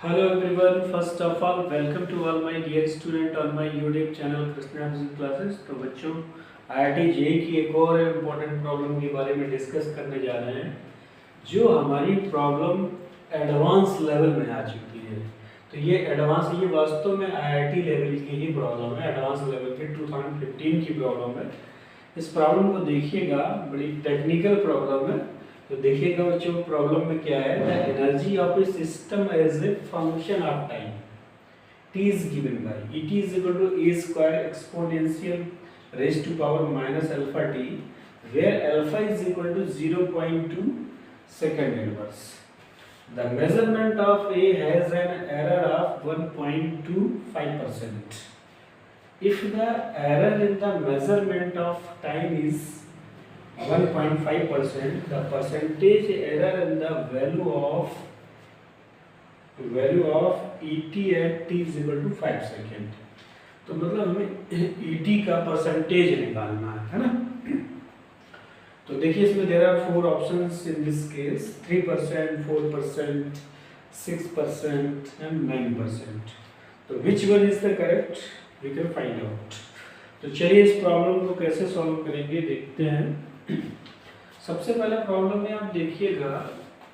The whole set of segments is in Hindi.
Hello everyone. First of all, welcome to all my dear student on my YouTube channel Krishna physics classes. तो बच्चों IIT जेईई की एक और इम्पोर्टेंट प्रॉब्लम के बारे में डिस्कस करने जा रहे हैं, जो हमारी प्रॉब्लम एडवांस लेवल में आ चुकी है। तो ये वास्तव में IIT लेवल की ही प्रॉब्लम है, एडवांस लेवल की 2015 की प्रॉब्लम है। इस प्रॉब्लम को देखिएगा, बड़ी टेक्निकल प्रॉब्लम है। तो देखिएगा बच्चों, प्रॉब्लम में क्या है, the energy of a system as a function of time t is given by et is equal to a square exponential raised to power minus alpha t, where alpha is equal to 0.2 second inverse. The measurement of a has an error of 1.25%. If the error in the measurement of time is 1.5%, the percentage error in the value of et at t is equal to 5 second. तो मतलब हमें et का परसेंटेज निकालना है ना। तो देखिए, इसमें there are 4 options in this case, 3%, 4%, 6% and 9%। तो which one is the correct, we can find out. तो चलिए इस प्रॉब्लम को कैसे सॉल्व करेंगे देखते हैं। सबसे पहले प्रॉब्लम में आप देखिएगा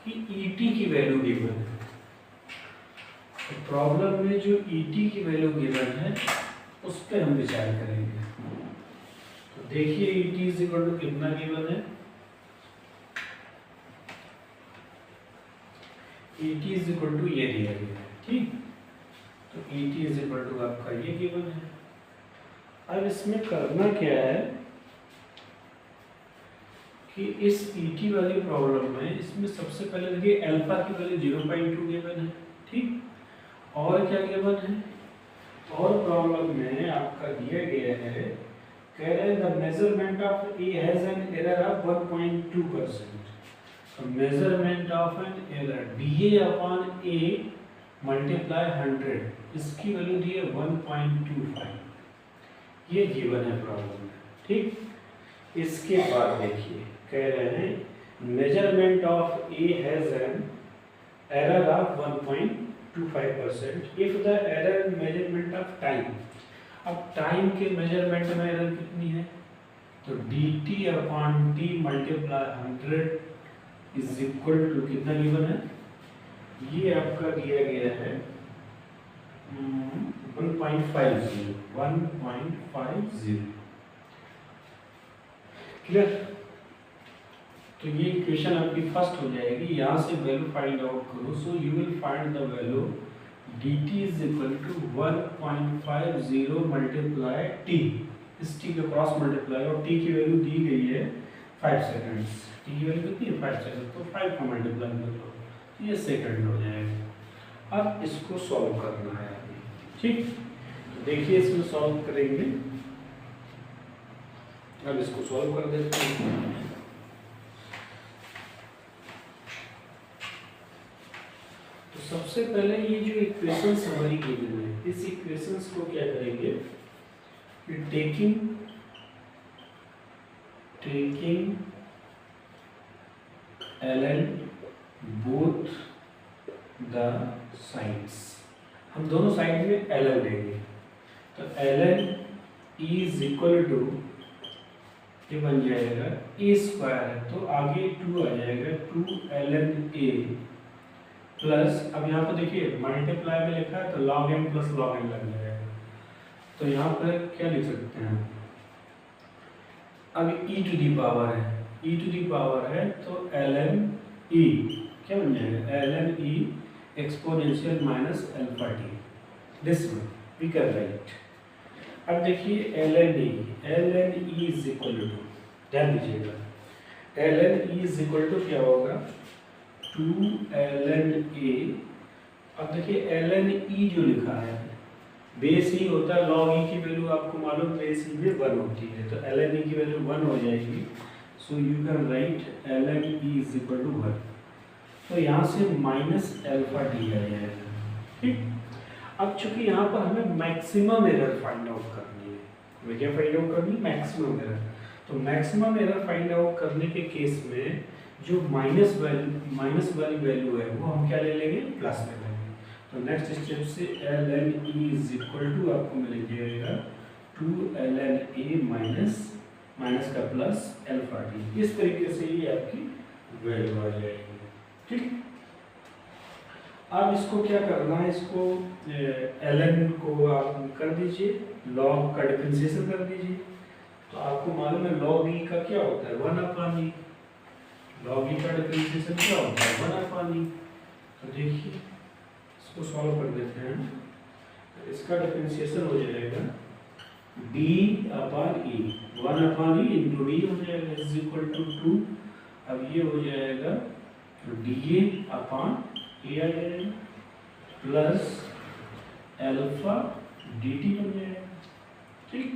कि et की वैल्यू गिवन है। तो प्रॉब्लम में जो et की वैल्यू गिवन है उस पर हम विचार करेंगे। तो देखिए et इज इक्वल टू कितना गिवन है, et इज इक्वल टू ये दिया गया है, ठीक। तो et इज इक्वल टू आपका ये गिवन है। अब इसमें करना क्या है कि इस et वाली प्रॉब्लम में इसमें सबसे पहले देखिए अल्फा की वैल्यू 0.2 गिवन है, ठीक। और क्या गिवन है, और प्रॉब्लम में आपका दिया गया है, कह रहे हैं the measurement of a has an error of 1.2%। तो measurement of an error DA upon A multiply 100, इसकी वैल्यू दी है 1.25, ये गिवन है प्रॉब्लम में, ठीक। इसके बाद देखिए कह रहे हैं measurement of a has an error of 1.25% if the error in measurement of time. अब टाइम के मेजरमेंट में एरर कितनी है, तो dt upon t multiply 100 is equal to कितना गिवन है, ये आपका दिया गया है 1.50। क्लियर। तो ये इक्वेशन आपकी फर्स्ट हो जाएगी। यहाँ से वैल्यू फाइंड आउट करो, so you will find the value dt is equal to 1.50 multiply t, इस t का क्रॉस मल्टीप्लाई, और t की वैल्यू दी गई है 5 सेकंड्स। t की वैल्यू कितनी है 5 सेकंड, तो 5 का मल्टीप्लाई कर लो, तो ये सेकंड हो जाएगा। अब इसको सॉल्व करना है, ठीक। तो देखिए इसमें सॉल्व करेंगे। अब इसको सॉल्व कर देते हैं। तो सबसे पहले ये जो इक्वेशंस हमारी गिवन है, इस इक्वेशंस को क्या करेंगे कि taking ln both the sides, हम दोनों साइड में ln लेंगे। तो ln इज इक्वल टू, ये बन जाएगा a स्क्वायर है तो आगे 2 आ जाएगा, 2 ln a प्लस, अब यहाँ पर देखिए मल्टीप्लाई में लिखा है तो log m plus log n लग जाएगा। तो यहाँ पर क्या लिख सकते हैं, अब e टू दी पावर है, e टू दी पावर है तो ln e क्या बन जाएगा, ln e exponential minus alpha t, this one we can write. अब देखिए ln e is equal to, ध्यान दीजिएगा, ln e is equal to क्या होगा, 2 ln a। अब देखिए ln e जो लिखा है बेस ही होता है, log e की वैल्यू आपको मालूम बेस e में 1 होती है, तो ln e की वैल्यू 1 हो जाएगी। So you can write ln e is equal to 1। तो यहाँ से माइनस अल्फा टी आ जाएगा, ठीक। अब चूंकि यहाँ पर हमें मैक्सिमम एरर फाइंड आउट करनी है, हमें क्या फाइंड आउट करनी है, मैक्सिमम एरर। तो मैक्सिमम एरर फाइंड आउट करने के केस में जो माइनस वाली वैल्यू है वो हम क्या ले लेंगे, प्लस ले लेंगे। तो नेक्स्ट स्टेप से ln e is equal to आपको मिल जाएगा 2ln a माइनस का प्लस अल्फा टी। इस तरीके से ये आपकी वैल्यू आ जाएगी। ठीक, अब इसको क्या करना है, इसको ln को आप कर दीजिए, log का डिफरेंशिएशन कर दीजिए। तो आपको मालूम है log e का क्या होता है 1/e। log e का डिफरेंशिएशन क्या होता है 1/e। तो देखिए इसको सॉल्व कर देते हैं। तो इसका डिफरेंशिएशन हो जाएगा d/e 1/e इंटू डी हो जाएगा इज इक्वल टू 2। अब ये हो जाएगा dA/a आ जाएगा प्लस अल्फा dt बन जाएगा। ठीक,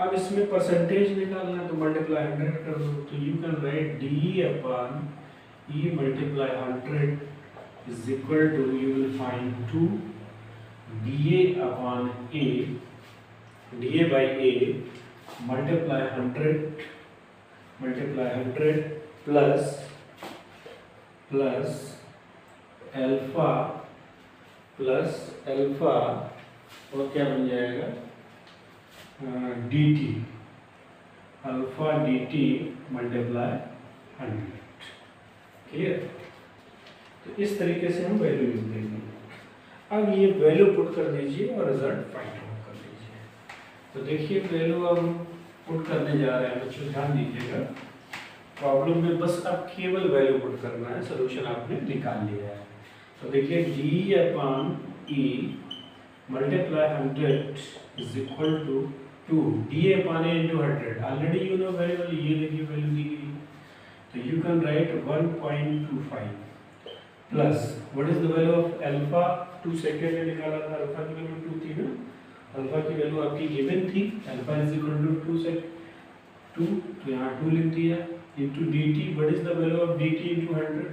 अब इसमें परसेंटेज निकालना है तो मल्टीप्लाई 100 कर दो। तो you can right d/e multiply 100 is equal to, you will find 2 dA/a dA by a multiply 100 plus alpha और क्या बन जाएगा dt, alpha dt multiply 100। Clear? तो इस तरीके से हम वैल्यू लिख देंगे। अब ये वैल्यू पुट कर दीजिए और रिजल्ट फाइंड आउट कर लीजिए। तो देखिए वैल्यू अब पुट करने जा रहे हैं बच्चों, ध्यान दीजिएगा। प्रॉब्लम में बस अब केवल वैल्यू पुट करना है, सोल्यूशन आपने निकाल लिया है। तो देखिए d/e multiply 100 is equal to 2 dA/a into 100। Already you know very well, ये देखिए वैल्यू दी गई। तो you can write 1.25 plus what is the value of alpha. 2 second में निकाला था, अल्फा की वैल्यू 2 थी ना, अल्फा की वैल्यू आपकी गिवन थी, अल्फा इज इक्वल टू 2 से 2, तो यहाँ 2 लिख दिया into dt। What is the value of dt into 100,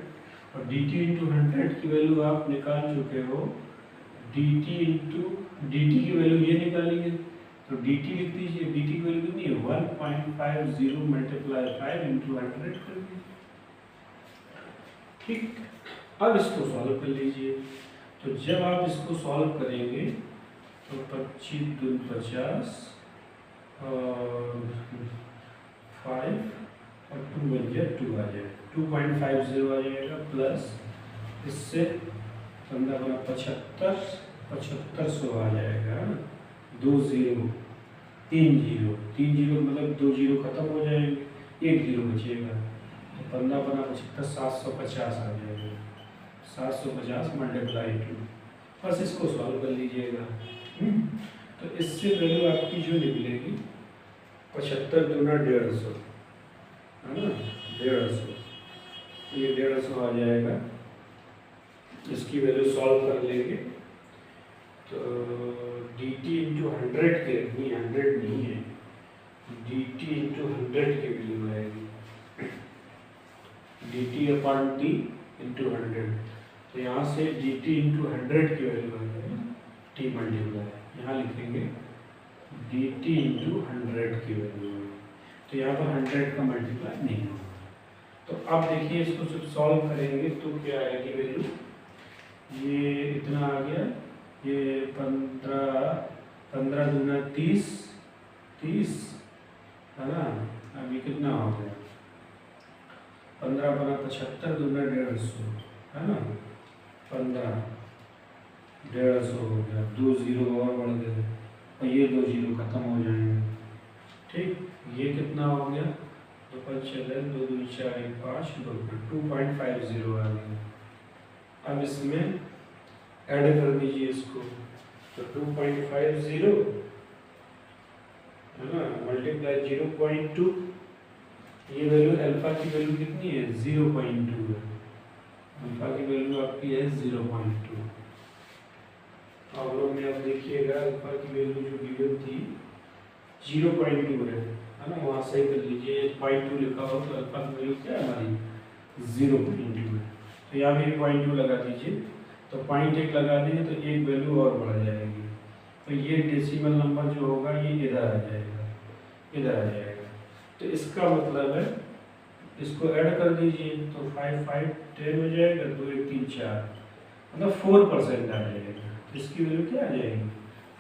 और dt इनटू 100 की वैल्यू आप निकाल चुके हो। dt की वैल्यू ये निकाली है, तो dt लिख दीजिए। dt की वैल्यू कितनी है 1.50 मल्टीप्लाई 5 इनटू 100 कर दीजिए। ठीक, अब इसको सॉल्व कर लीजिए। तो जब आप इसको सॉल्व करेंगे तो 25 दूनी 50 और 5 और 2 बन जाए 2 आ जाएगा, 2.50 आ जाएगा प्लस इससे 15 75 7500 आ जाएगा। 2 0 3 0 3 0 मतलब 2 0 खत्म हो जाएंगे, 1 0 बचेगा। तो 15 75 750 आ जाएगा। 750 मल्टीप्लाई 2, बस इसको सॉल्व कर लीजिएगा। तो इससे वैल्यू आपकी जो निकलेगी 75 दूना 150, है ना, 150। ये 150 आ जाएगा। इसकी वैल्यू सॉल्व कर लेंगे तो dt इंटू 100 के, नहीं 100 नहीं है, dt इंटू 100 की वैल्यू आएगी dt/t इंटू 100। तो यहाँ से dt इंटू 100 की वैल्यू आ जाएगी t मल्टीप्लाई, यहाँ लिखेंगे dt इंटू 100 की वैल्यू। तो यहाँ पर 100 का मल्टीप्लाई नहीं होगा। तो अब देखिए इसको जब सॉल्व करेंगे तो क्या आएगी वैल्यू, ये इतना आ गया, ये 15 दूना 30 है ना। अभी कितना हो गया 15 75 दूना 150 है ना, 15 150 हो गया। 2 0 और बढ़ गए और ये 2 0 खत्म हो जाएंगे। ठीक, ये कितना हो गया 2 5 6 2 2 4 1 5 2.50 आ गया। अब इसमें ऐड कर दीजिए इसको, तो 2.50 है ना मल्टीप्लाई 0.2। ये वैल्यू अल्फा की वैल्यू कितनी है 0.2 है, अल्फा की वैल्यू आपकी है 0.2। प्रॉब्लम में आप देखिएगा अल्फा की वैल्यू जो गिवन थी 0.2 है ना, वहाँ सही कर लीजिए। 0.2 लिखा हो तो अल्फा की वैल्यू क्या है हमारी 0.2 है। तो यहाँ भी 0.2 लगा दीजिए, तो 0.1 लगा दीजिए तो एक वैल्यू और बढ़ जाएगी। तो ये डेसिमल नंबर जो होगा ये इधर आ जाएगा, इधर आ जाएगा। तो इसका मतलब है इसको ऐड कर दीजिए तो 5 5 10 हो जाएगा, 2 1 3 4 मतलब 4% आ जाएगा। इसकी वैल्यू क्या आ जाएगी?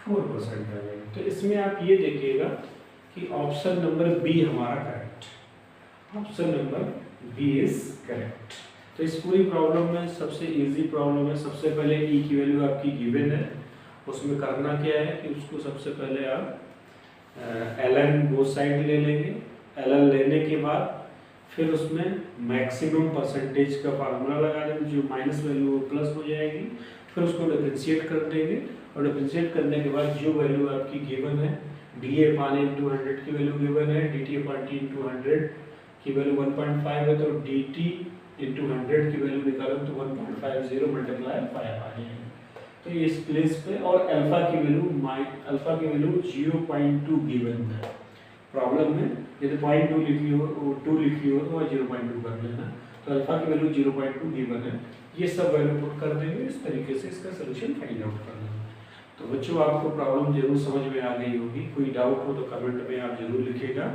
4% आ जाएगी। तो इसमें आप ये देखिएगा कि ऑप्शन नंबर बी हमारा correct, option number B is correct. तो इस पूरी प्रॉब्लम में सबसे इजी प्रॉब्लम है। सबसे पहले ई की वैल्यू आपकी गिवन है, उसमें करना क्या है कि उसको सबसे पहले आप ln बोथ साइड ले लेंगे। ln लेने के बाद फिर उसमें मैक्सिमम परसेंटेज का फार्मूला लगा देंगे, जो माइनस वैल्यू वो प्लस हो जाएगी। फिर उसको डिफरेंशिएट कर देंगे और डिफरेंशिएट करने के बाद जो वैल्यू आपकी गिवन है, डी अपान इंटू 100 की वैल्यू गिवन है, D T upon T into 100 की वैल्यू 1.5 है, तो डी टी इंटू 100 की वैल्यू निकालो तो 1.50 मल्टीप्लाई 5 आ जाएगी। तो इस प्लेस पे और अल्फा की वैल्यू 0.2 गिवन है प्रॉब्लम में। यदि 0.2 लिखी हो, 2 लिखी हो तो 0.2 कर लेना। तो अल्फा की वैल्यू 0.2 गिवन है। ये सब वैल्यू पुट कर देंगे, इस तरीके से इसका सोल्यूशन फाइंड आउट कर लेना। तो बच्चों आपको प्रॉब्लम जरूर समझ में आ गई होगी। कोई डाउट हो तो कमेंट में आप जरूर लिखिएगा।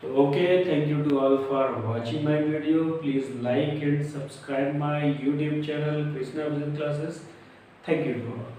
तो okay, thank you to all for watching my video. Please like and subscribe my YouTube channel Krishna vision classes. Thank you to all.